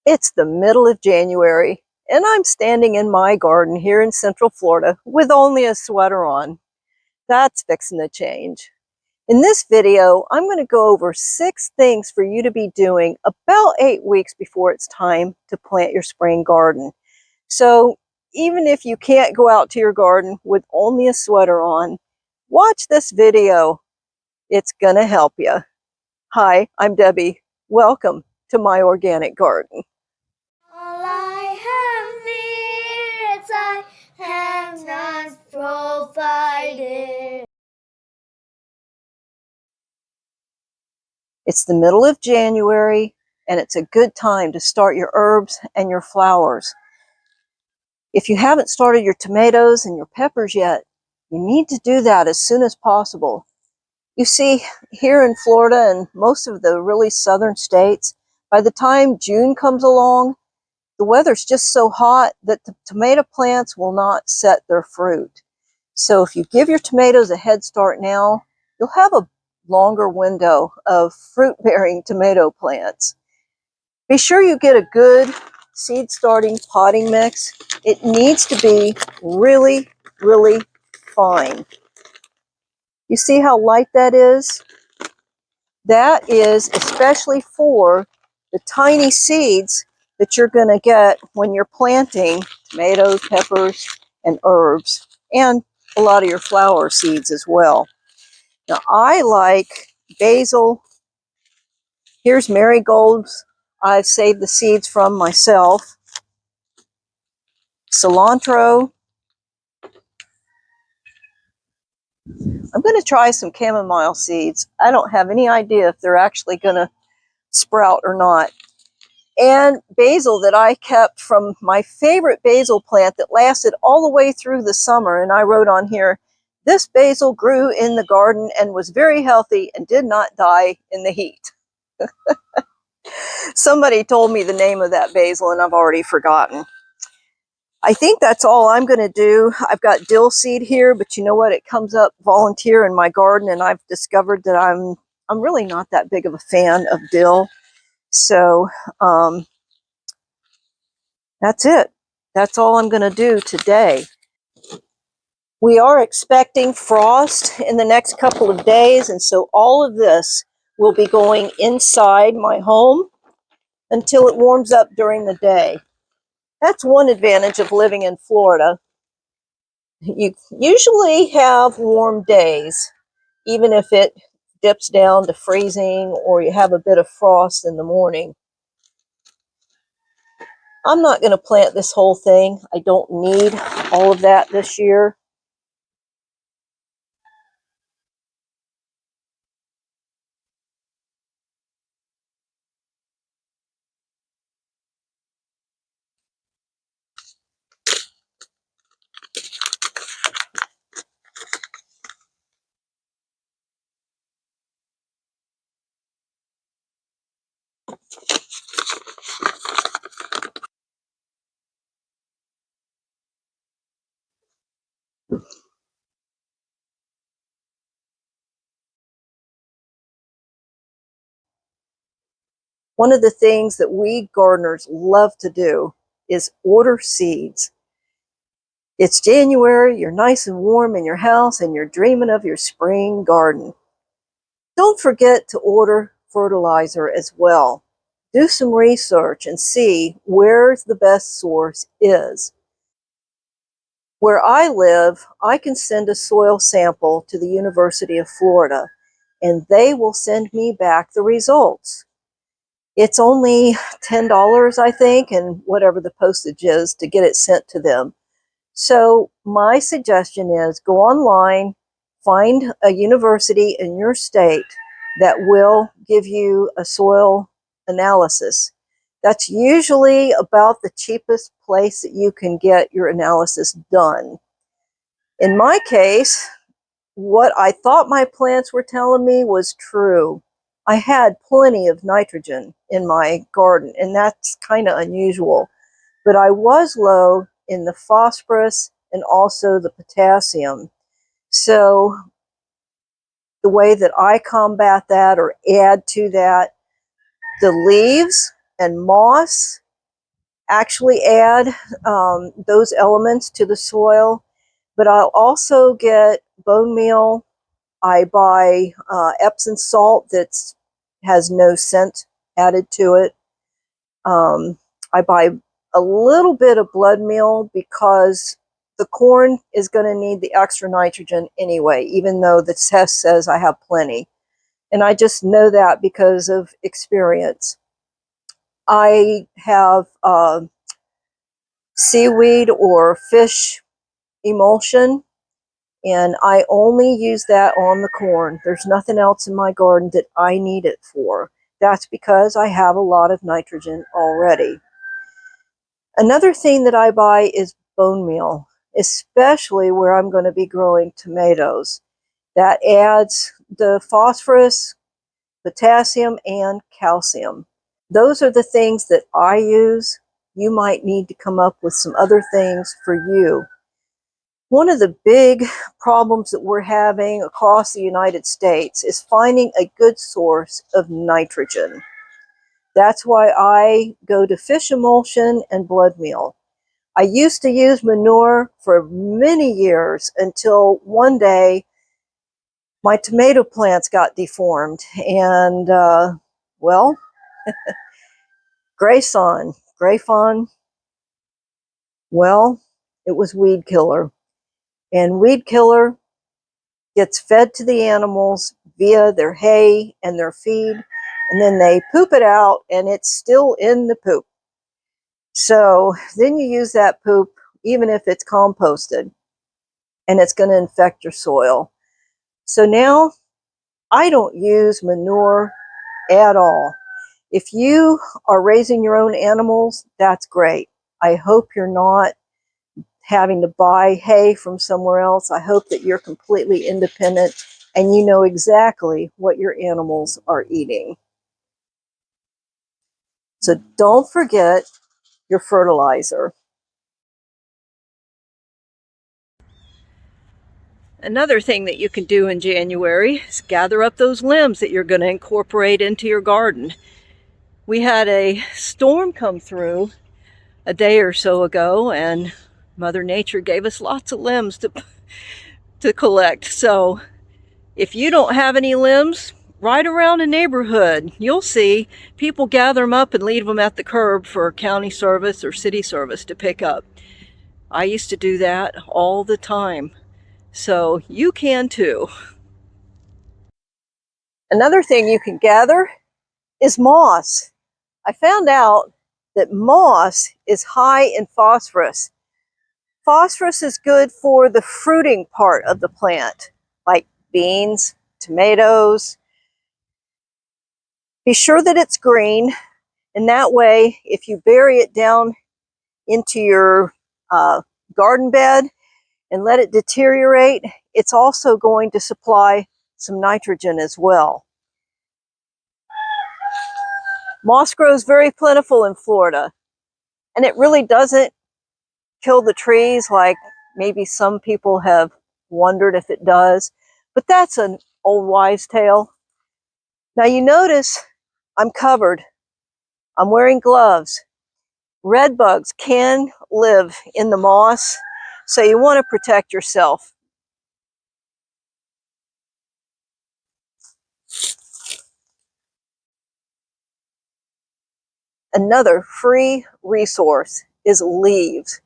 It's the middle of January, and I'm standing in my garden here in Central Florida with only a sweater on. That's fixing to change. In this video, I'm going to go over 6 things for you to be doing about 8 weeks before it's time to plant your spring garden. So even if you can't go out to your garden with only a sweater on, watch this video. It's going to help you. Hi, I'm Debbie. Welcome to my organic garden. All I have needs, I have not provided. It's the middle of January, and it's a good time to start your herbs and your flowers. If you haven't started your tomatoes and your peppers yet, you need to do that as soon as possible. You see, here in Florida and most of the really southern states, by the time June comes along, the weather's just so hot that the tomato plants will not set their fruit. So if you give your tomatoes a head start now, you'll have a longer window of fruit-bearing tomato plants. Be sure you get a good seed starting potting mix. It needs to be really, really fine. You see how light that is? That is especially for the tiny seeds that you're going to get when you're planting tomatoes, peppers, and herbs, and a lot of your flower seeds as well. Now, I like basil. Here's marigolds I've saved the seeds from myself. Cilantro. I'm going to try some chamomile seeds. I don't have any idea if they're actually going to sprout or not. And basil that I kept from my favorite basil plant that lasted all the way through the summer. And I wrote on here, this basil grew in the garden and was very healthy and did not die in the heat. Somebody told me the name of that basil and I've already forgotten. I think that's all I'm going to do. I've got dill seed here, but you know what? It comes up volunteer in my garden, and I've discovered that I'm really not that big of a fan of dill. So that's it. That's all I'm going to do today. We are expecting frost in the next couple of days, and so all of this will be going inside my home until it warms up during the day. That's one advantage of living in Florida. You usually have warm days, even if it dips down to freezing or you have a bit of frost in the morning. I'm not going to plant this whole thing. I don't need all of that this year. One of the things that we gardeners love to do is order seeds. It's January, you're nice and warm in your house, and you're dreaming of your spring garden. Don't forget to order fertilizer as well. Do some research and see where the best source is. Where I live, I can send a soil sample to the University of Florida, and they will send me back the results. It's only $10, I think, and whatever the postage is to get it sent to them. So my suggestion is go online, find a university in your state that will give you a soil analysis. That's usually about the cheapest place that you can get your analysis done. In my case, what I thought my plants were telling me was true. I had plenty of nitrogen in my garden, and that's kind of unusual. But I was low in the phosphorus and also the potassium. So the way that I combat that or add to that, the leaves and moss actually add those elements to the soil, but I'll also get bone meal. I buy Epsom salt that has no scent added to it. I buy a little bit of blood meal because the corn is going to need the extra nitrogen anyway, even though the test says I have plenty. And I just know that because of experience. I have seaweed or fish emulsion, and I only use that on the corn. There's nothing else in my garden that I need it for. That's because I have a lot of nitrogen already. Another thing that I buy is bone meal, especially where I'm going to be growing tomatoes. That adds the phosphorus, potassium, and calcium. Those are the things that I use. You might need to come up with some other things for you. One of the big problems that we're having across the United States is finding a good source of nitrogen. That's why I go to fish emulsion and blood meal. I used to use manure for many years until one day my tomato plants got deformed, and well, Grayfon, well, it was weed killer. And weed killer gets fed to the animals via their hay and their feed, and then they poop it out, and it's still in the poop. So then you use that poop, even if it's composted, and it's going to infect your soil. So now I don't use manure at all. If you are raising your own animals, that's great. I hope you're not having to buy hay from somewhere else. I hope that you're completely independent and you know exactly what your animals are eating. So don't forget your fertilizer. Another thing that you can do in January is gather up those limbs that you're going to incorporate into your garden. We had a storm come through a day or so ago, and Mother Nature gave us lots of limbs to collect. So if you don't have any limbs, ride around a neighborhood. You'll see people gather them up and leave them at the curb for county service or city service to pick up. I used to do that all the time. So you can too. Another thing you can gather is moss. I found out that moss is high in phosphorus. Phosphorus is good for the fruiting part of the plant, like beans, tomatoes. Be sure that it's green, and that way, if you bury it down into your garden bed and let it deteriorate, it's also going to supply some nitrogen as well. Moss grows very plentiful in Florida, and it really doesn't kill the trees like maybe some people have wondered if it does, but that's an old wives' tale. Now you notice I'm covered. I'm wearing gloves. Red bugs can live in the moss, so you want to protect yourself. Another free resource is leaves,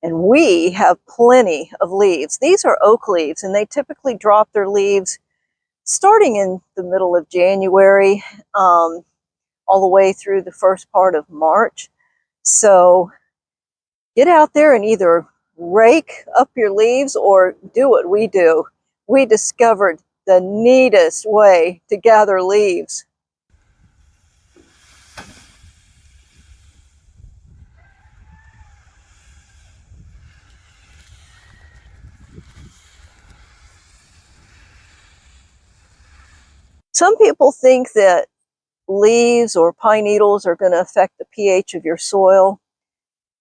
and we have plenty of leaves. These are oak leaves, and they typically drop their leaves starting in the middle of January, all the way through the first part of March. So get out there and either rake up your leaves or do what we do. We discovered the neatest way to gather leaves. Some people think that leaves or pine needles are going to affect the pH of your soil.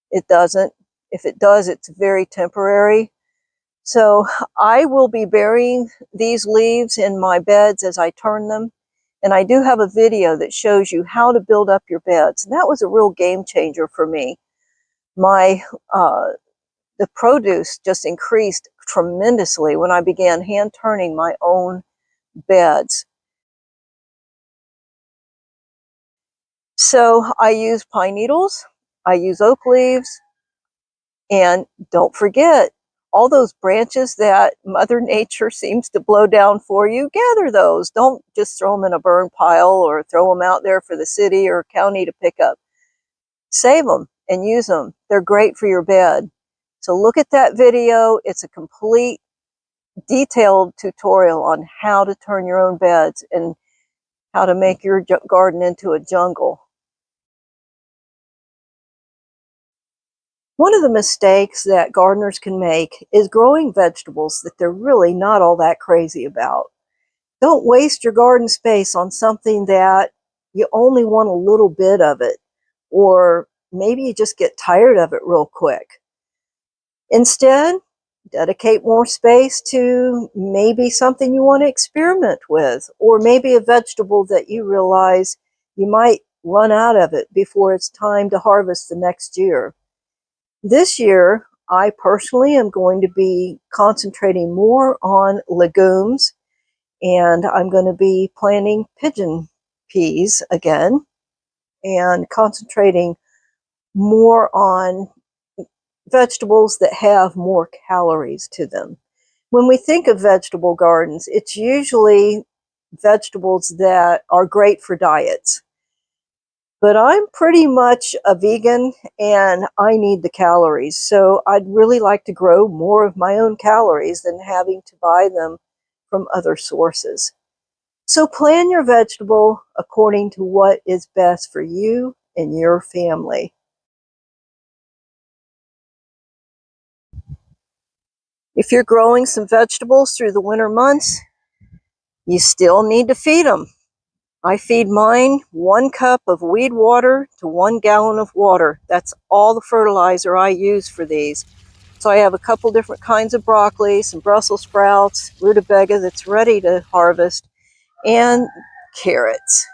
It doesn't. If it does, it's very temporary. So I will be burying these leaves in my beds as I turn them. And I do have a video that shows you how to build up your beds. And that was a real game changer for me. My the produce just increased tremendously when I began hand turning my own beds. So I use pine needles, I use oak leaves, and don't forget all those branches that Mother Nature seems to blow down for you, gather those. Don't just throw them in a burn pile or throw them out there for the city or county to pick up. Save them and use them. They're great for your bed. So look at that video. It's a complete detailed tutorial on how to turn your own beds and how to make your garden into a jungle. One of the mistakes that gardeners can make is growing vegetables that they're really not all that crazy about. Don't waste your garden space on something that you only want a little bit of it, or maybe you just get tired of it real quick. Instead, dedicate more space to maybe something you want to experiment with, or maybe a vegetable that you realize you might run out of it before it's time to harvest the next year. This year, I personally am going to be concentrating more on legumes, and I'm going to be planting pigeon peas again and concentrating more on vegetables that have more calories to them. When we think of vegetable gardens, it's usually vegetables that are great for diets. But I'm pretty much a vegan and I need the calories. So I'd really like to grow more of my own calories than having to buy them from other sources. So plan your vegetable according to what is best for you and your family. If you're growing some vegetables through the winter months, you still need to feed them. I feed mine 1 cup of weed water to 1 gallon of water. That's all the fertilizer I use for these. So I have a couple different kinds of broccoli, some Brussels sprouts, rutabaga that's ready to harvest, and carrots.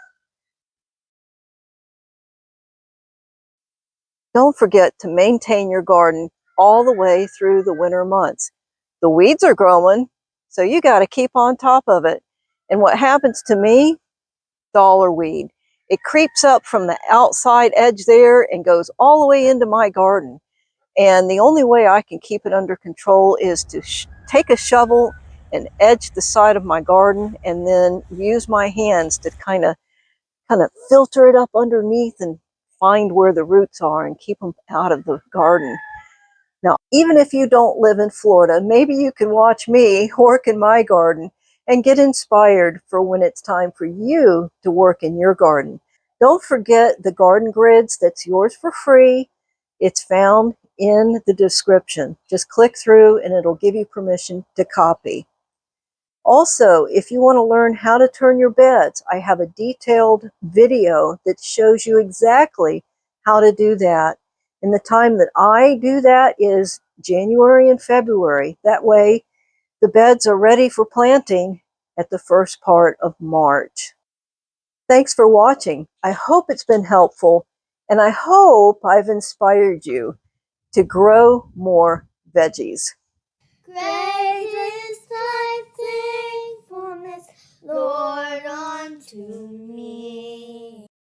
Don't forget to maintain your garden all the way through the winter months. The weeds are growing, so you got to keep on top of it. And what happens to me? Dollar weed. It creeps up from the outside edge there and goes all the way into my garden. And the only way I can keep it under control is to take a shovel and edge the side of my garden and then use my hands to kind of filter it up underneath and find where the roots are and keep them out of the garden. Now, even if you don't live in Florida, maybe you can watch me work in my garden and get inspired for when it's time for you to work in your garden. Don't forget the garden grids that's yours for free. It's found in the description. Just click through and it'll give you permission to copy. Also, if you want to learn how to turn your beds, I have a detailed video that shows you exactly how to do that. And the time that I do that is January and February. That way, the beds are ready for planting at the first part of March. Thanks for watching. I hope it's been helpful, and I hope I've inspired you to grow more veggies. Great is thy faithfulness, Lord, unto me.